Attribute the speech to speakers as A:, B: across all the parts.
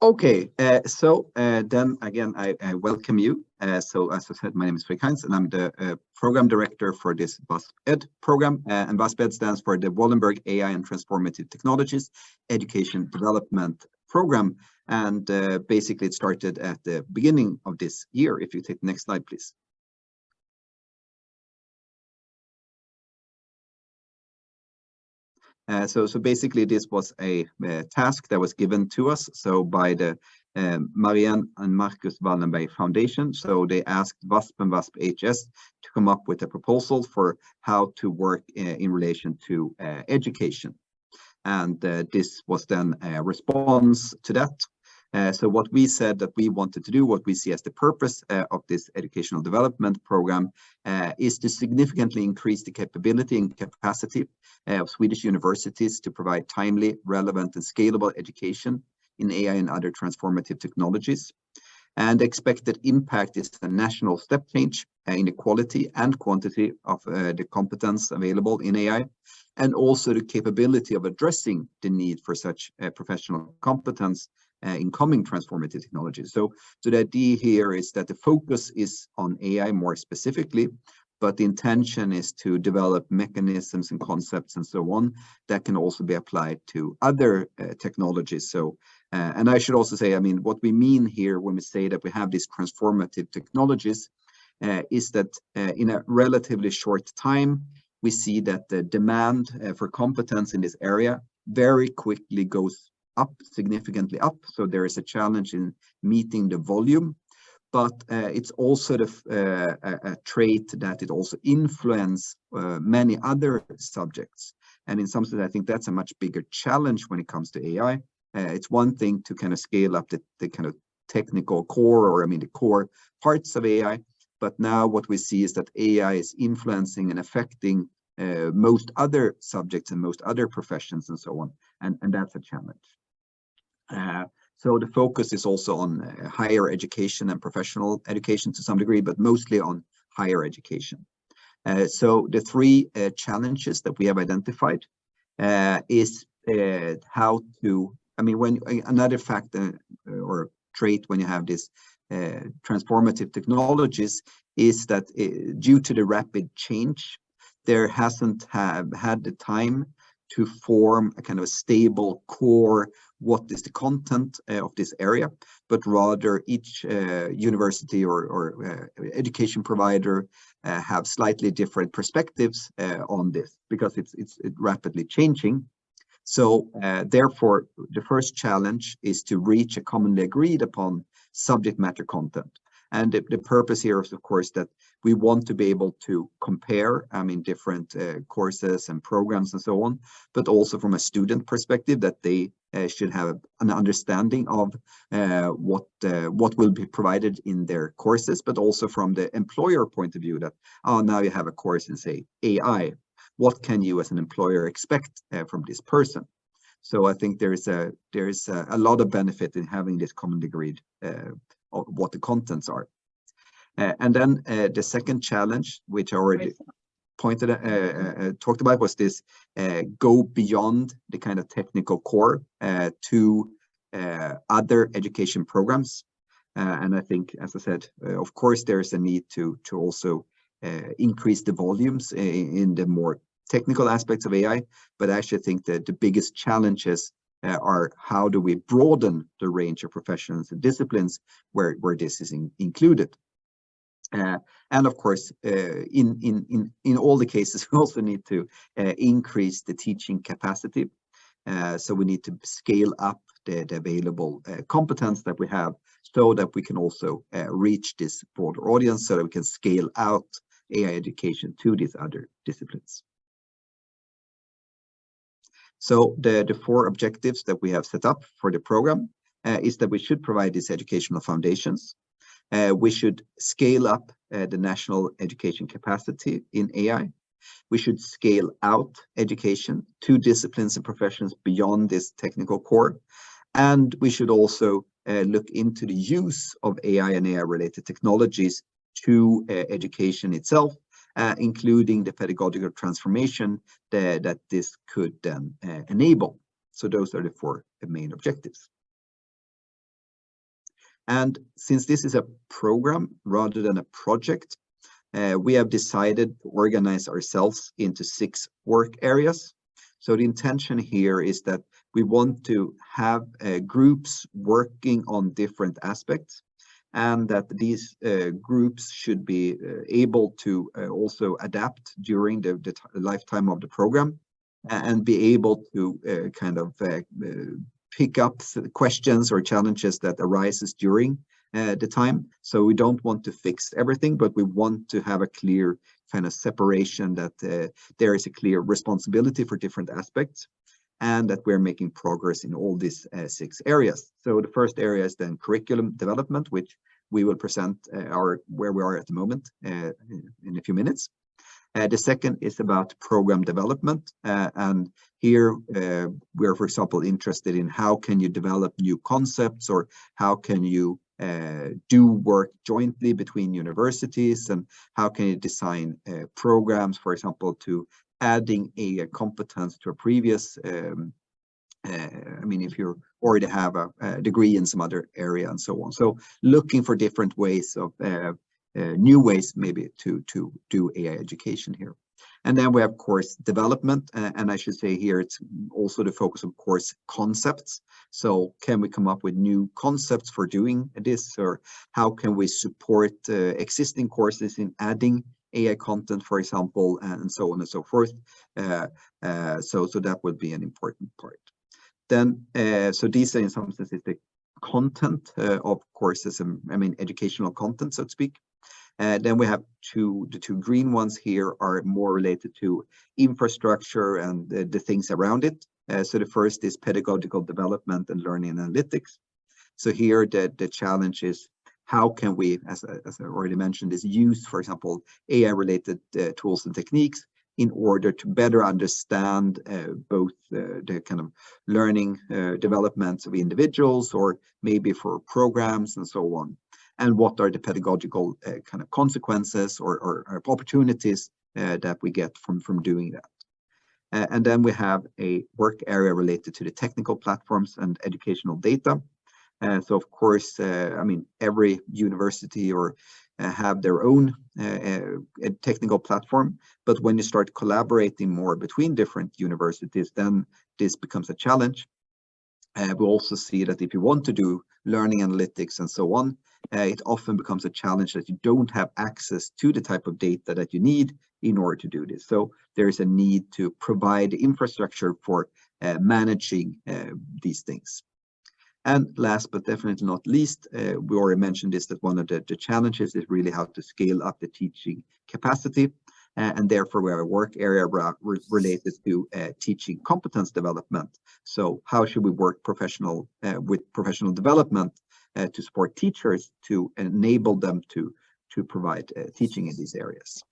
A: Okay, then again, I welcome you. So as I said, my name is Fredrik Heinz, and I'm the program director for this WASP-ED program. And WASP-ED stands for the Wallenberg AI and Transformative Technologies Education Development Program. And basically, it started at the beginning of this year. If you take the next slide, please. So basically, this was a task that was given to us. So by the Marianne and Marcus Wallenberg Foundation. So they asked WASP and WASP-HS to come up with a proposal for how to work in relation to education. And this was then a response to that. So what we said that we wanted to do, what we see as the purpose of this educational development program is to significantly increase the capability and capacity of Swedish universities to provide timely, relevant, and scalable education in AI and other transformative technologies. And the expected impact is a national step change in the quality and quantity of the competence available in AI, and also the capability of addressing the need for such professional competence in coming transformative technologies. So the idea here is that the focus is on AI more specifically, but the intention is to develop mechanisms and concepts and so on that can also be applied to other technologies. So, and I should also say, I mean, what we mean here when we say that we have these transformative technologies is that in a relatively short time, we see that the demand for competence in this area very quickly goes up, significantly up. So there is a challenge in meeting the volume, but it's also a trait that it also influences many other subjects. And in some sense, I think that's a much bigger challenge when it comes to AI. It's one thing to kind of scale up the kind of technical core, or I mean the core parts of AI, but now what we see is that AI is influencing and affecting most other subjects and most other professions and so on, and that's a challenge. So the focus is also on higher education and professional education to some degree, but mostly on higher education. So the three challenges that we have identified is how to, I mean, when another factor or trait when you have this transformative technologies is that due to the rapid change, there hasn't had the time to form a kind of a stable core. What is the content of this area, but rather each university or education provider have slightly different perspectives on this because it's rapidly changing. So therefore, the first challenge is to reach a commonly agreed upon subject matter content. And the purpose here is, of course, that we want to be able to compare, I mean, different courses and programs and so on, but also from a student perspective that they should have an understanding of what will be provided in their courses, but also from the employer point of view that, oh, now you have a course in, say, AI. What can you as an employer expect from this person? So I think there is a lot of benefit in having this commonly agreed of what the contents are. And then the second challenge, which I already talked about, was this go beyond the kind of technical core to other education programs. And I think, as I said, of course, there is a need to also increase the volumes in the more technical aspects of AI, but I actually think that the biggest challenges are how do we broaden the range of professions and disciplines where this is included. And of course, in all the cases, we also need to increase the teaching capacity. So we need to scale up the available competence that we have so that we can also reach this broader audience, so that we can scale out AI education to these other disciplines. So the four objectives that we have set up for the program is that we should provide these educational foundations. We should scale up the national education capacity in AI. We should scale out education to disciplines and professions beyond this technical core. And we should also look into the use of AI and AI-related technologies to education itself, including the pedagogical transformation that this could then enable. So those are the four main objectives. And since this is a program rather than a project, we have decided to organize ourselves into 6 work areas. So the intention here is that we want to have groups working on different aspects, and that these groups should be able to also adapt during the lifetime of the program, and be able to pick up questions or challenges that arises during the time. So we don't want to fix everything, but we want to have a clear kind of separation, that there is a clear responsibility for different aspects, and that we're making progress in all these 6 areas. So the first area is then curriculum development, which we will present where we are at the moment in a few minutes. The second is about program development, and here we're, for example, interested in how can you develop new concepts, or how can you do work jointly between universities, and how can you design programs, for example, to adding a competence to a previous if you already have a degree in some other area and so on. So looking for different ways of new ways maybe to do AI education here. And then we have course development, and I should say here it's also the focus of course concepts. So can we come up with new concepts for doing this, or how can we support existing courses in adding AI content, for example, and so on and so forth. So that would be an important part. Then, so these are in some sense is the content of courses, educational content, so to speak. Then we have the two green ones here are more related to infrastructure and the things around it. So the first is pedagogical development and learning analytics. So here the challenge is how can we, as I already mentioned, is use, for example, AI-related tools and techniques in order to better understand both the kind of learning developments of individuals, or maybe for programs and so on. And what are the pedagogical kind of consequences or opportunities that we get from doing that. And then we have a work area related to the technical platforms and educational data. So of course, every university or have their own technical platform, but when you start collaborating more between different universities, then this becomes a challenge. We also see that if you want to do learning analytics and so on, it often becomes a challenge that you don't have access to the type of data that you need in order to do this. So there is a need to provide infrastructure for managing these things. And last but definitely not least, we already mentioned this, that one of the challenges is really how to scale up the teaching capacity. And therefore we have a work area related to teaching competence development. So how should we work with professional development to support teachers to enable them to provide teaching in these areas.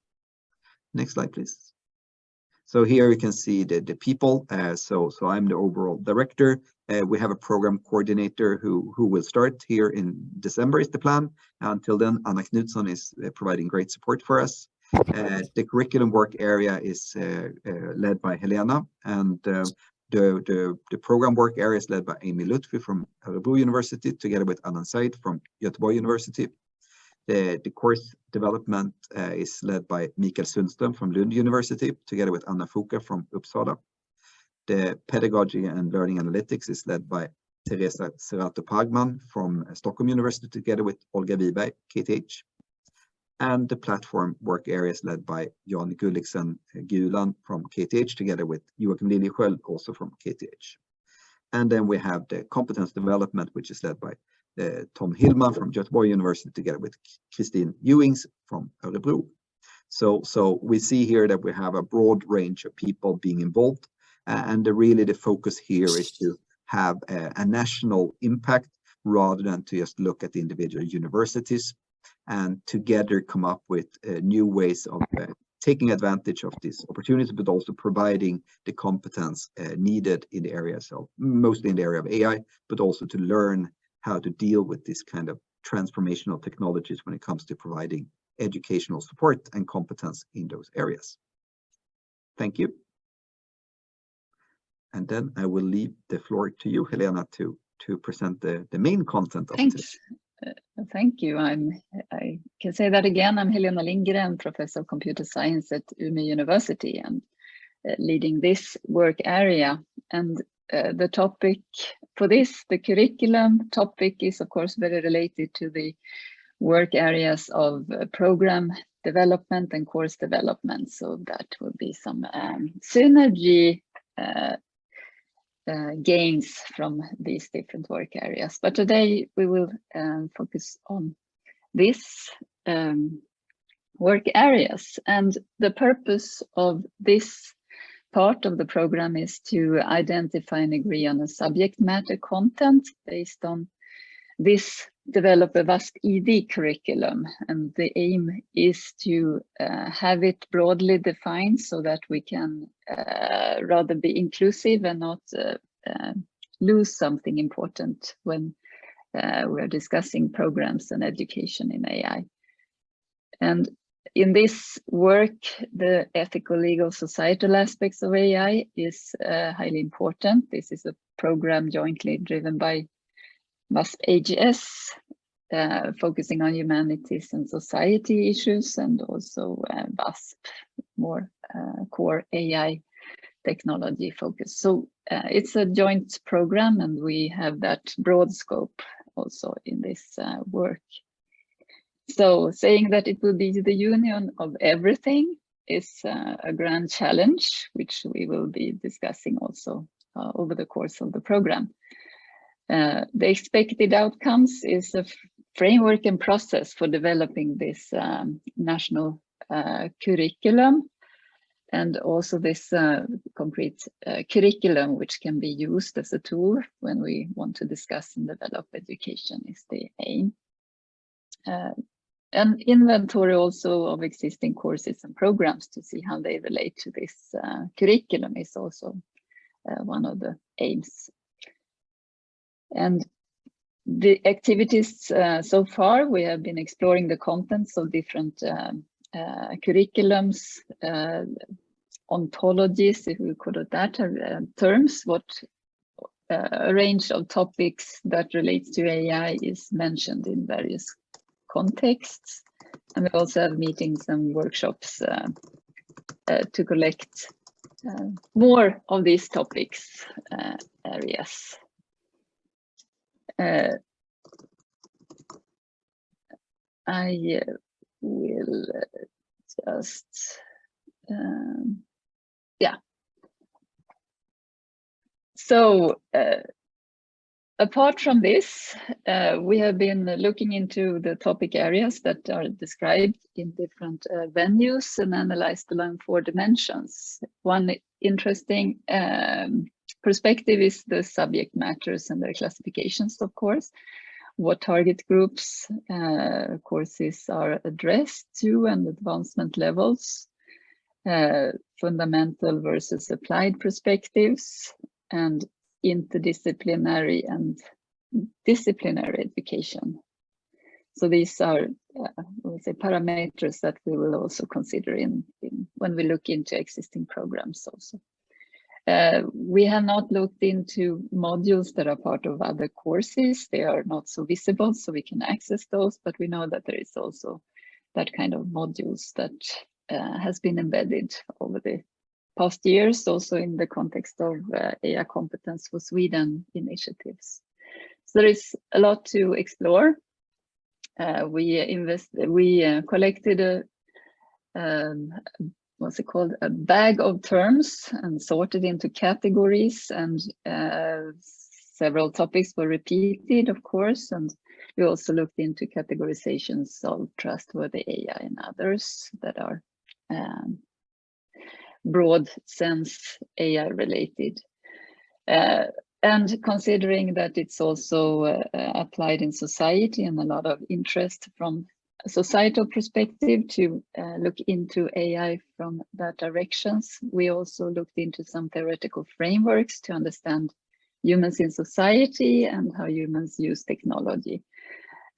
A: Next slide, please. So here you can see the people. So I'm the overall director. We have a program coordinator who will start here in December is the plan. Until then, Anna Knutsson is providing great support for us. The curriculum work area is led by Helena, and the program work area is led by Amy Lutfi from Örebro University, together with Anand Said from Göteborg University. The course development is led by Mikael Sundström from Lund University, together with Anna Fuka from Uppsala. The pedagogy and learning analytics is led by Teresa Serrato-Pagman from Stockholm University, together with Olga Wiberg, KTH. And the platform work area is led by Jan Gulliksen Gulan from KTH, together with Joakim Liljesköld, also from KTH. And then we have the competence development, which is led by Tom Hillman from Göteborg University, together with Christine Ewings from Örebro. So we see here that we have a broad range of people being involved, and really the focus here is to have a national impact rather than to just look at the individual universities, and together come up with new ways of taking advantage of this opportunity, but also providing the competence needed in the areas of, mostly in the area of AI, but also to learn how to deal with this kind of transformational technologies when it comes to providing educational support and competence in those areas. Thank you. And then I will leave the floor to you, Helena, to present the main content of
B: Thanks. Thank you. I can say that again. I'm Helena Lindgren, Professor of Computer Science at Umeå University, and leading this work area. And the topic for this, the curriculum topic, is of course very related to the work areas of program development and course development. So that will be some synergy gains from these different work areas. But today we will focus on this work areas, and the purpose of this part of the program is to identify and agree on a subject matter content. Based on this, develop a WASP-ED curriculum, and the aim is to have it broadly defined so that we can rather be inclusive and not lose something important when we're discussing programs and education in AI. And in this work, the ethical, legal, societal aspects of AI is highly important. This is a program jointly driven by WASP-ED, focusing on humanities and society issues, and also WASP, more core AI technology focus. So it's a joint program, and we have that broad scope also in this work. So saying that it will be the union of everything is a grand challenge, which we will be discussing also over the course of the program. The expected outcomes is a framework and process for developing this national curriculum, and also this concrete curriculum, which can be used as a tool when we want to discuss and develop education, is the aim. An inventory also of existing courses and programs to see how they relate to this curriculum is also one of the aims. And the activities so far, we have been exploring the contents of different curriculums, ontologies, if we call it that, terms, what a range of topics that relates to AI is mentioned in various contexts. And we also have meetings and workshops to collect more of these topics areas. I will just, yeah. So apart from this, we have been looking into the topic areas that are described in different venues and analyzed along 4 dimensions. One interesting perspective is the subject matters and their classifications, of course. What target groups courses are addressed to, and advancement levels, fundamental versus applied perspectives, and interdisciplinary and disciplinary education. So these are parameters that we will also consider in when we look into existing programs also. We have not looked into modules that are part of other courses. They are not so visible, so we can access those, but we know that there is also that kind of modules that has been embedded over the past years, also in the context of AI Competence for Sweden initiatives. So there is a lot to explore. We collected what's it called, a bag of terms and sorted into categories, and several topics were repeated, of course, and we also looked into categorizations of trustworthy AI and others that are broad sense AI related. And considering that it's also applied in society, and a lot of interest from a societal perspective to look into AI from that directions, we also looked into some theoretical frameworks to understand humans in society and how humans use technology.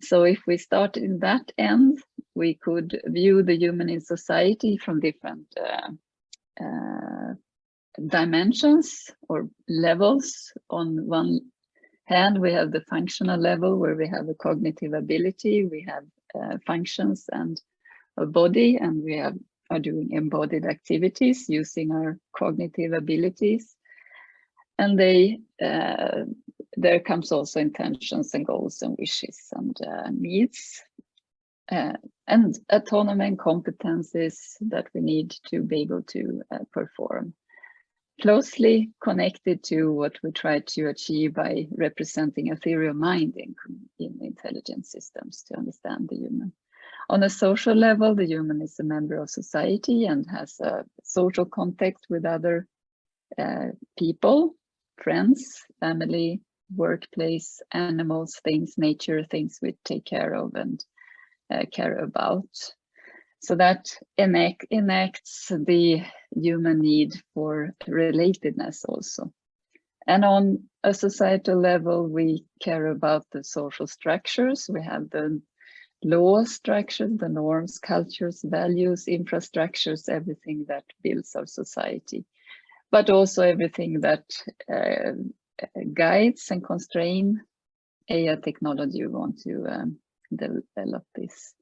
B: So if we start in that end, we could view the human in society from different dimensions or levels. On one hand, we have the functional level where we have a cognitive ability, we have functions and a body, and we are doing embodied activities using our cognitive abilities. And there comes also intentions and goals and wishes and needs. And autonomy and competencies that we need to be able to perform. Closely connected to what we try to achieve by representing a theory of mind in intelligent systems to understand the human. On a social level, the human is a member of society and has a social contact with other people, friends, family, workplace, animals, things, nature, things we take care of and care about. So that enacts the human need for relatedness also. And on a societal level, we care about the social structures. We have the law structures, the norms, cultures, values, infrastructures, everything that builds our society, but also everything that guides and constrain AI technology. We want to develop this.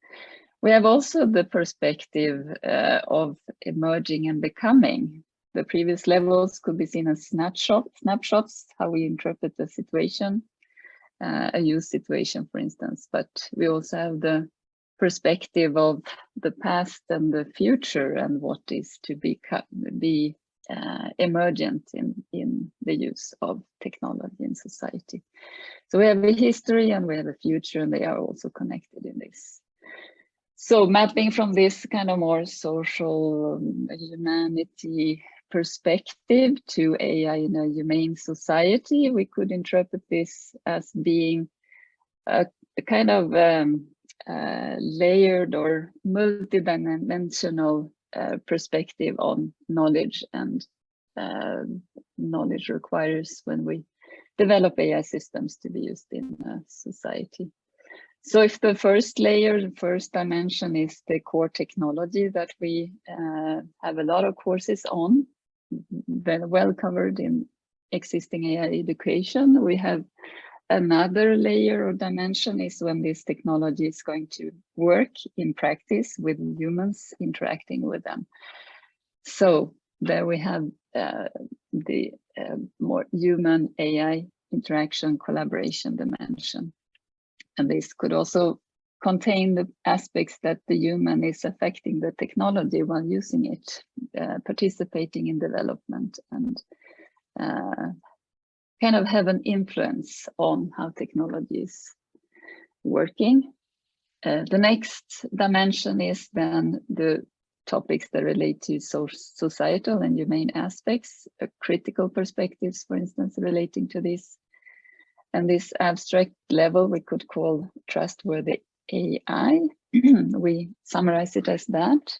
B: We have also the perspective of emerging and becoming. The previous levels could be seen as snapshots, how we interpret the situation, a use situation, for instance. But we also have the perspective of the past and the future and what is to be emergent in the use of technology in society. So we have a history and we have a future, and they are also connected in this. So mapping from this kind of more social humanity perspective to AI in a humane society, we could interpret this as being a kind of layered or multidimensional perspective on knowledge, and knowledge requires when we develop AI systems to be used in society. So if the first layer, the first dimension is the core technology that we have a lot of courses on, very well covered in existing AI education, we have another layer or dimension is when this technology is going to work in practice with humans interacting with them. So there we have the more human AI interaction collaboration dimension. And this could also contain the aspects that the human is affecting the technology while using it, participating in development, and kind of have an influence on how technology is working. The next dimension is then the topics that relate to societal and humane aspects, critical perspectives, for instance, relating to this. And this abstract level we could call trustworthy AI. We summarize it as that.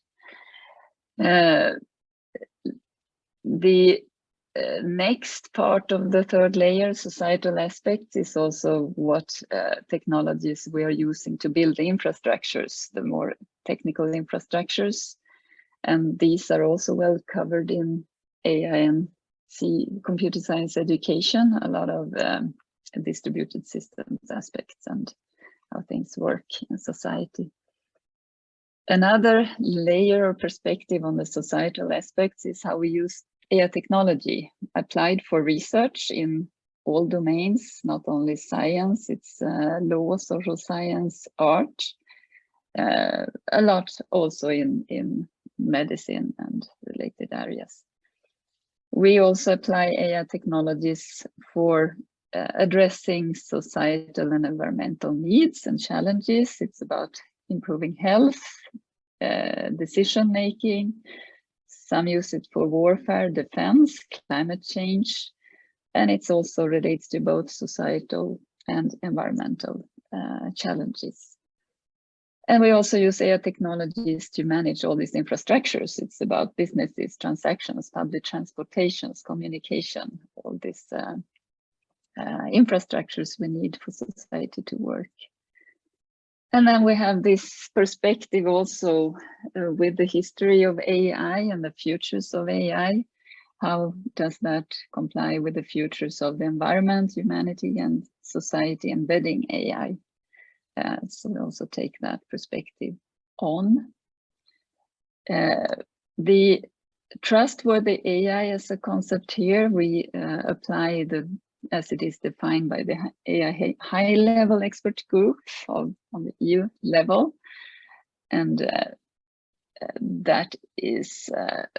B: The next part of the third layer, societal aspects, is also what technologies we are using to build the infrastructures, the more technical infrastructures. And these are also well covered in AI and computer science education, a lot of distributed systems aspects and how things work in society. Another layer or perspective on the societal aspects is how we use AI technology applied for research in all domains, not only science, it's law, social science, art, a lot also in medicine and related areas. We also apply AI technologies for addressing societal and environmental needs and challenges. It's about improving health, decision-making. Some use it for warfare, defense, climate change, and it also relates to both societal and environmental challenges. And we also use AI technologies to manage all these infrastructures. It's about businesses, transactions, public transportations, communication, all these infrastructures we need for society to work. And then we have this perspective also with the history of AI and the futures of AI, how does that comply with the futures of the environment, humanity, and society embedding AI? So we also take that perspective on. The trustworthy AI as a concept here, we apply as it is defined by the AI high-level expert group on the EU level. And that is,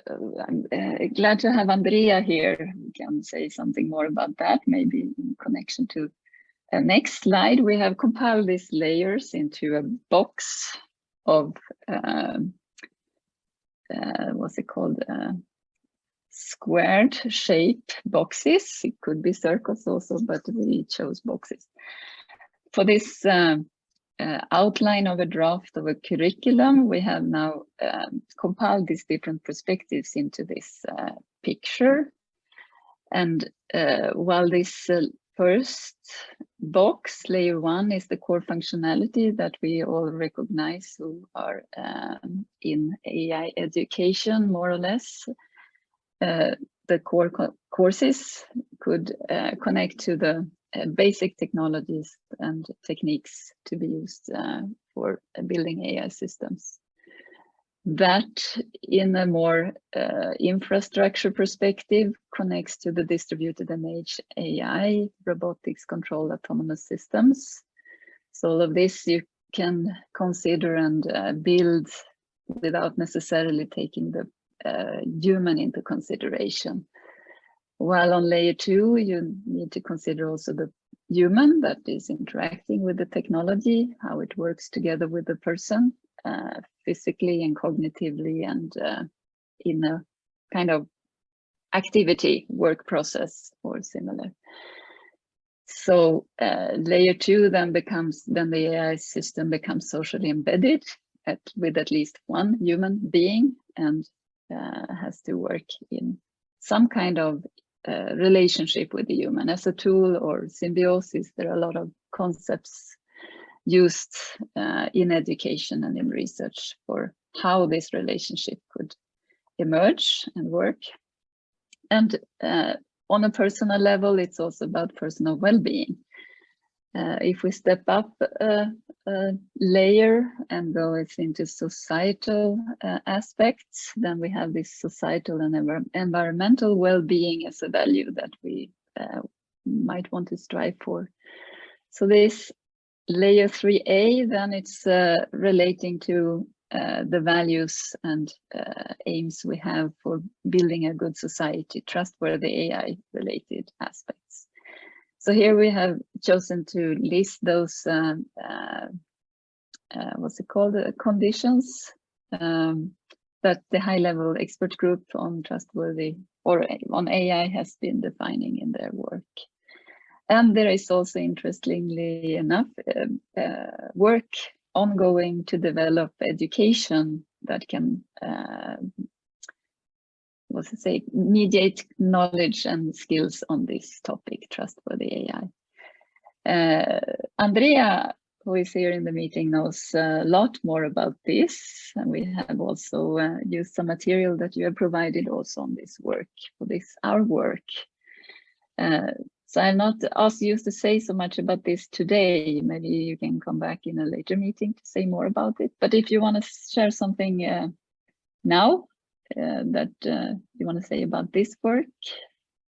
B: I'm glad to have Andrea here who can say something more about that, maybe in connection to next slide. We have compiled these layers into a box of, what's it called? Squared shape boxes. It could be circles also, but we chose boxes. For this outline of a draft of a curriculum, we have now compiled these different perspectives into this picture. And while this first box, layer 1, is the core functionality that we all recognize who are in AI education, more or less, the core courses could connect to the basic technologies and techniques to be used for building AI systems. That, in a more infrastructure perspective, connects to the distributed and edge AI, robotics, control, autonomous systems. So all of this you can consider and build without necessarily taking the human into consideration. While on layer 2, you need to consider also the human that is interacting with the technology, how it works together with the person, physically and cognitively, and in a kind of activity, work process or similar. So layer 2 then the AI system becomes socially embedded with at least one human being, and has to work in some kind of relationship with the human as a tool or symbiosis. There are a lot of concepts used in education and in research for how this relationship could emerge and work. And on a personal level, it's also about personal well-being. If we step up a layer and go into societal aspects, then we have this societal and environmental well-being as a value that we might want to strive for. So this layer 3A, then it's relating to the values and aims we have for building a good society, trustworthy AI-related aspects. So here we have chosen to list those, what's it called, conditions that the high-level expert group on trustworthy or on AI has been defining in their work. And there is also, interestingly enough, work ongoing to develop education that can mediate knowledge and skills on this topic, trustworthy AI. Andrea, who is here in the meeting, knows a lot more about this, and we have also used some material that you have provided also on this work, for this, our work. So I'll not ask you to say so much about this today. Maybe you can come back in a later meeting to say more about it. But if you want to share something now that you want to say about this work,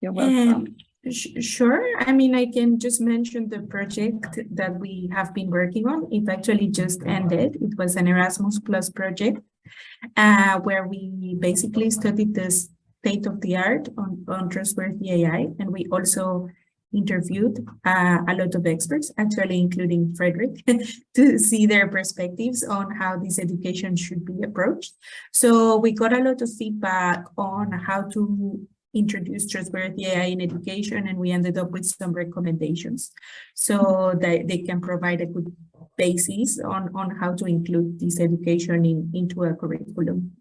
B: you're welcome.
C: Sure. I mean, I can just mention the project that we have been working on. It actually just ended. It was an Erasmus Plus project where we basically studied the state of the art on trustworthy AI. And we also interviewed a lot of experts, actually including Frederick, to see their perspectives on how this education should be approached. So we got a lot of feedback on how to introduce trustworthy AI in education, and we ended up with some recommendations so that they can provide a good basis on how to include this education into a curriculum.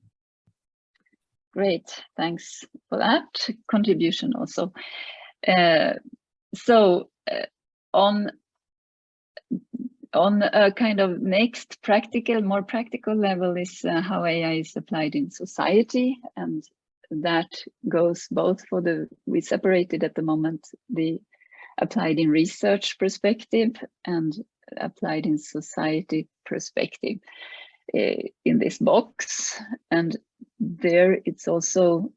B: Great, thanks for that contribution also. So on a kind of next more practical level is how AI is applied in society. And that goes both for we separated at the moment the applied in research perspective and applied in society perspective in this box. And there it's also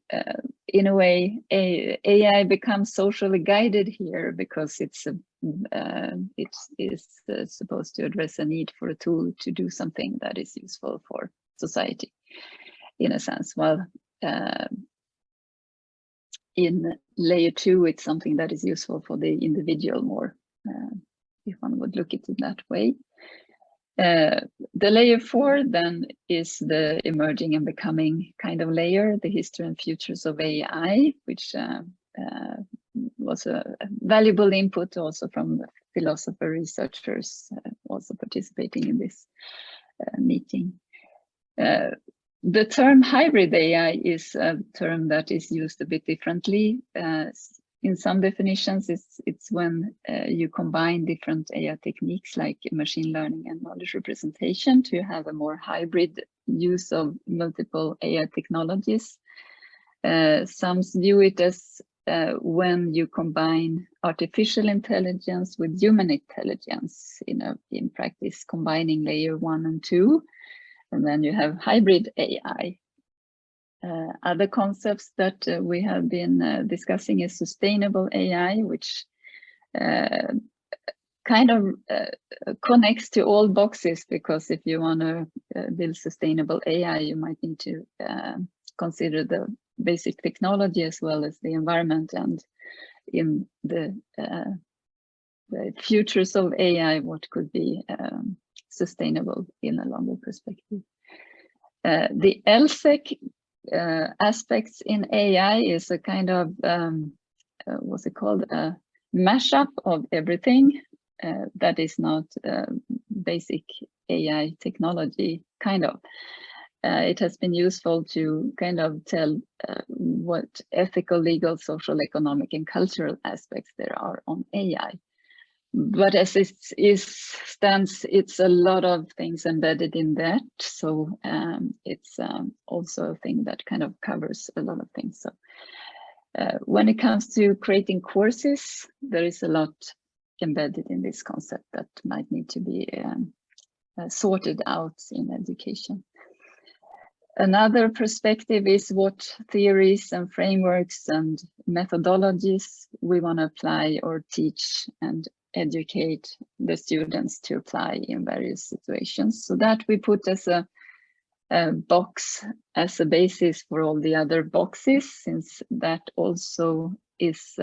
B: in a way AI becomes socially guided here, because it is supposed to address a need for a tool to do something that is useful for society in a sense, while in layer 2 it's something that is useful for the individual more, if one would look at it that way. The layer 4 then is the emerging and becoming kind of layer, the history and futures of AI, which was a valuable input also from philosopher researchers also participating in this meeting. The term hybrid AI is a term that is used a bit differently. In some definitions, it's when you combine different AI techniques like machine learning and knowledge representation to have a more hybrid use of multiple AI technologies. Some view it as when you combine artificial intelligence with human intelligence in practice, combining layer 1 and 2, and then you have hybrid AI. Other concepts that we have been discussing is sustainable AI, which kind of connects to all boxes, because if you want to build sustainable AI, you might need to consider the basic technology as well as the environment, and in the futures of AI, what could be sustainable in a longer perspective. The LSEC aspects in AI is a kind of what's it called, a mashup of everything that is not basic AI technology kind of. It has been useful to kind of tell what ethical, legal, social, economic and cultural aspects there are on AI. But as it stands, it's a lot of things embedded in that. So it's also a thing that kind of covers a lot of things. So when it comes to creating courses, there is a lot embedded in this concept that might need to be sorted out in education. Another perspective is what theories and frameworks and methodologies we want to apply or teach and educate the students to apply in various situations. So that we put as a box as a basis for all the other boxes, since that also is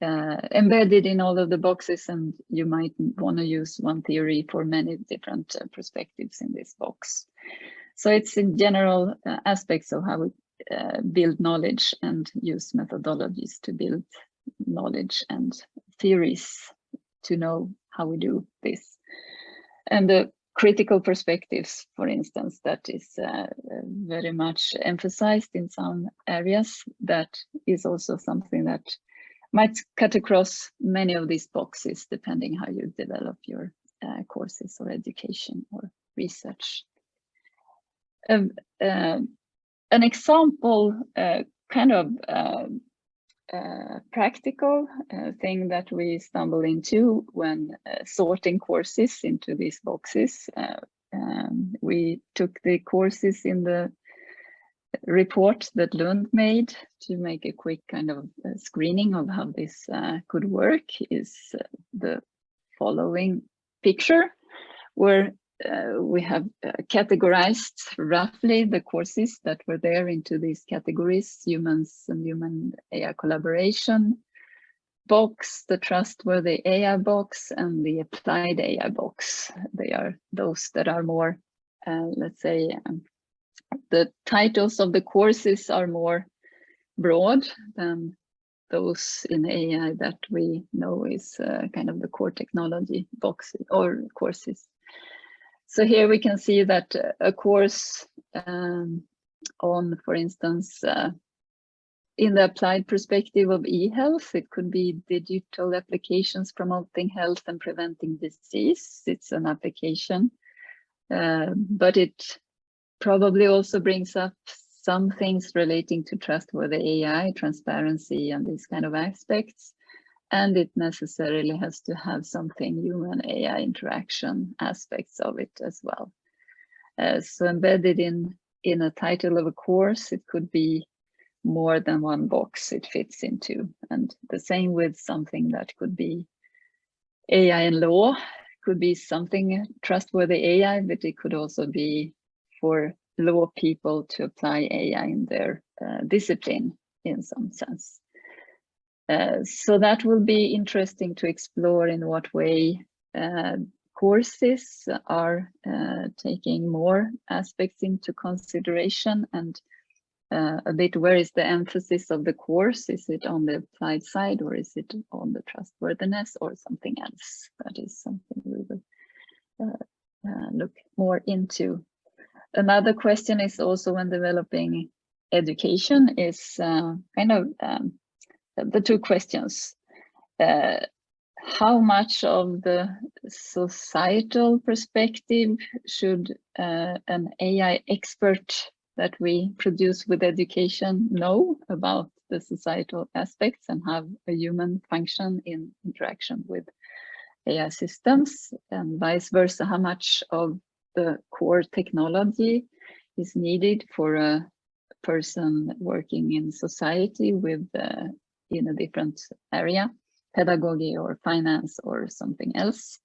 B: embedded in all of the boxes, and you might want to use one theory for many different perspectives in this box. So it's in general aspects of how we build knowledge and use methodologies to build knowledge and theories to know how we do this. And the critical perspectives, for instance, that is very much emphasized in some areas. That is also something that might cut across many of these boxes, depending how you develop your courses or education or research. An example, kind of practical thing that we stumble into when sorting courses into these boxes. We took the courses in the report that Lund made to make a quick kind of screening of how this could work. Is the following picture, where we have categorized roughly the courses that were there into these categories: humans and human AI collaboration box, the trustworthy AI box, and the applied AI box. They are those that are more, let's say, the titles of the courses are more broad than those in AI that we know is kind of the core technology box or courses. So here we can see that a course on, for instance, in the applied perspective of e-health, it could be digital applications promoting health and preventing disease. It's an application, but it probably also brings up some things relating to trustworthy AI, transparency, and these kind of aspects. And it necessarily has to have something human AI interaction aspects of it as well. So embedded in a title of a course, it could be more than one box it fits into. And the same with something that could be AI and law, could be something trustworthy AI, but it could also be for law people to apply AI in their discipline in some sense. So that will be interesting to explore in what way courses are taking more aspects into consideration, and a bit where is the emphasis of the course? Is it on the applied side, or is it on the trustworthiness, or something else? That is something we will look more into. Another question is also when developing education is kind of the two questions. How much of the societal perspective should an AI expert that we produce with education know about the societal aspects and have a human function in interaction with AI systems, and vice versa? How much of the core technology is needed for a person working in society with in a different area, pedagogy or finance or something else?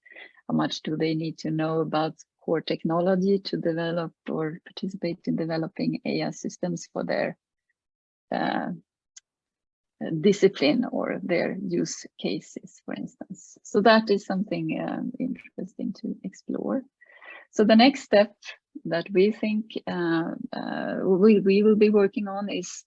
B: How much do they need to know about core technology to develop or participate in developing AI systems for their discipline or their use cases, for instance? So that is something interesting to explore. So the next step that we think we will be working on is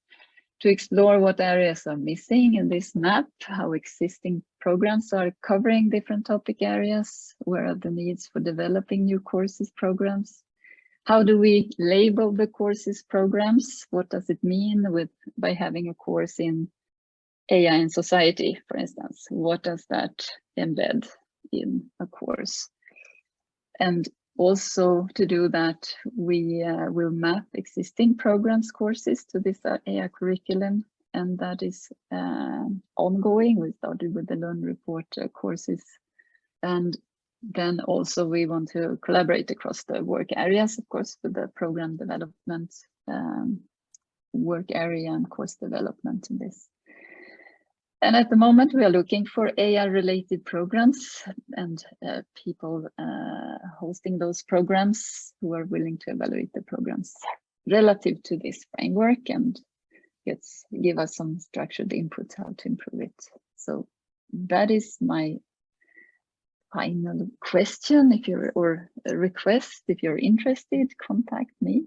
B: to explore what areas are missing in this map, how existing programs are covering different topic areas, where are the needs for developing new courses programs, how do we label the courses programs, what does it mean by having a course in AI in society, for instance, what does that embed in a course? And also to do that, we will map existing programs courses to this AI curriculum, and that is ongoing. We started with the Learn Report courses, and then also we want to collaborate across the work areas, of course, with the program development, work area and course development in this. And at the moment, we are looking for AI-related programs and people hosting those programs who are willing to evaluate the programs relative to this framework and give us some structured input how to improve it. So that is my final question. Or a request, if you're interested, contact me.